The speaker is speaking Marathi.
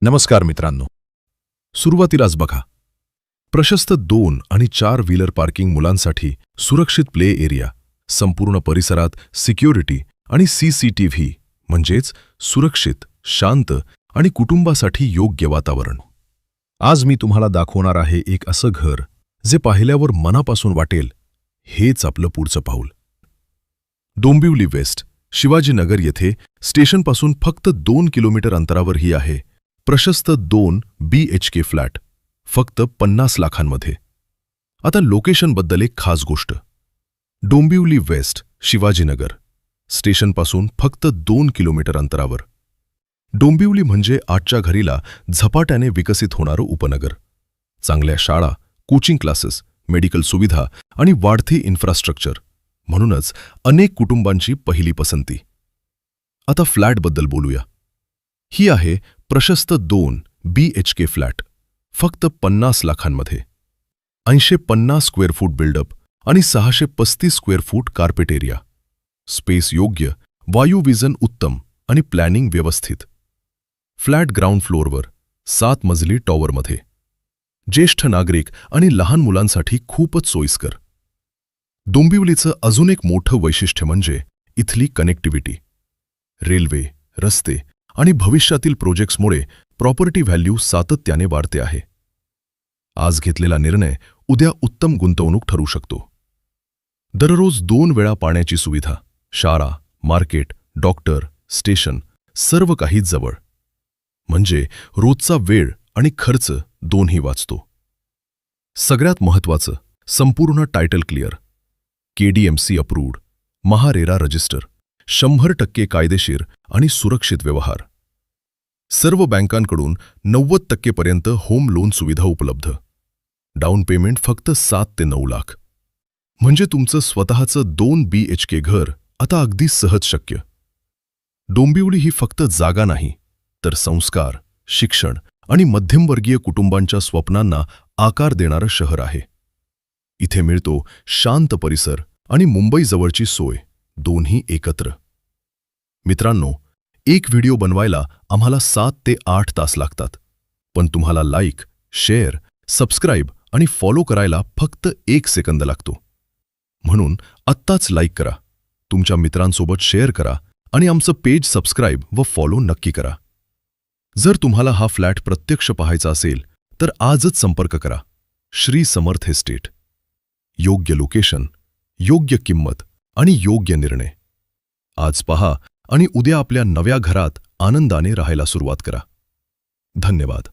नमस्कार मित्रांनो. सुरुवातीलाच बघा, प्रशस्त 2 आणि 4 व्हीलर पार्किंग, मुलांसाठी सुरक्षित प्ले एरिया, संपूर्ण परिसरात सिक्युरिटी आणि CCTV, म्हणजेच सुरक्षित, शांत आणि कुटुंबासाठी योग्य वातावरण. आज मी तुम्हाला दाखवणार आहे एक असं घर जे पाहिल्यावर मनापासून वाटेल हेच आपलं पुढचं पाऊल. डोंबिवली वेस्ट, शिवाजीनगर येथे स्टेशनपासून फक्त 2 किलोमीटर अंतरावर ही आहे प्रशस्त 2 BHK फ्लॅट, फक्त 50 लाखांमध्ये. आता लोकेशनबद्दल एक खास गोष्ट. डोंबिवली वेस्ट, शिवाजीनगर, स्टेशनपासून फक्त 2 किलोमीटर अंतरावर. डोंबिवली म्हणजे आजच्या घडीला झपाट्याने विकसित होणारं उपनगर. चांगल्या शाळा, कोचिंग क्लासेस, मेडिकल सुविधा आणि वाढती इन्फ्रास्ट्रक्चर, म्हणूनच अनेक कुटुंबांची पहिली पसंती. आता फ्लॅटबद्दल बोलूया. ही आहे प्रशस्त 2 BHK फ्लॅट, फक्त 50 लाखांमध्ये. 850 स्क्वेअर फूट बिल्डअप आणि 635 square foot carpet area. Space योग्य, वायू विजन उत्तम आणि प्लॅनिंग व्यवस्थित. फ्लॅट ग्राउंड फ्लोअरवर 7 मजली टॉवरमध्ये. ज्येष्ठ नागरिक आणि लहान मुलांसाठी खूपच सोयीस्कर. डोंबिवलीचं अजून एक मोठं वैशिष्ट्य म्हणजे इथली कनेक्टिव्हिटी. रेल्वे, रस्ते आणि भविष्यातील प्रोजेक्ट्समुळे प्रॉपर्टी व्हॅल्यू सातत्याने वाढते आहे. आज घेतलेला निर्णय उद्या उत्तम गुंतवणूक ठरू शकतो. दररोज 2 वेळा पाण्याची सुविधा, शाळा, मार्केट, डॉक्टर, स्टेशन, सर्व काही जवळ. म्हणजे रोजचा वेळ आणि खर्च दोन्ही वाचतो. सगळ्यात महत्त्वाचं, संपूर्ण title clear, KDMC approved, MahaRERA register, 100% कायदेशीर आणि सुरक्षित व्यवहार. सर्व बँकांकडून 90% पर्यंत होम लोन सुविधा उपलब्ध. डाऊन पेमेंट फक्त 7 ते 9 लाख. म्हणजे तुमचं स्वतःचं 2 BHK घर आता अगदी सहज शक्य. डोंबिवली ही फक्त जागा नाही, तर संस्कार, शिक्षण आणि मध्यमवर्गीय कुटुंबांच्या स्वप्नांना आकार देणारं शहर आहे. इथे मिळतो शांत परिसर आणि मुंबईजवळची सोय, दोन्ही एकत्र. मित्रांनो, एक व्हिडिओ बनवायला आम्हाला 7 ते 8 तास लागतात, पण तुम्हाला लाईक, शेअर, सबस्क्राईब आणि फॉलो करायला फक्त 1 सेकंद लागतो. म्हणून आत्ताच लाईक करा, तुमच्या मित्रांसोबत शेअर करा आणि आमचं पेज सबस्क्राईब व फॉलो नक्की करा. जर तुम्हाला हा फ्लॅट प्रत्यक्ष पाहायचा असेल तर आजच संपर्क करा. श्री समर्थ एस्टेट. योग्य लोकेशन, योग्य किंमत आणि योग्य निर्णय. आज पहा आणि उद्या आपल्या नव्या घरात आनंदाने राहायला सुरुवात करा. धन्यवाद.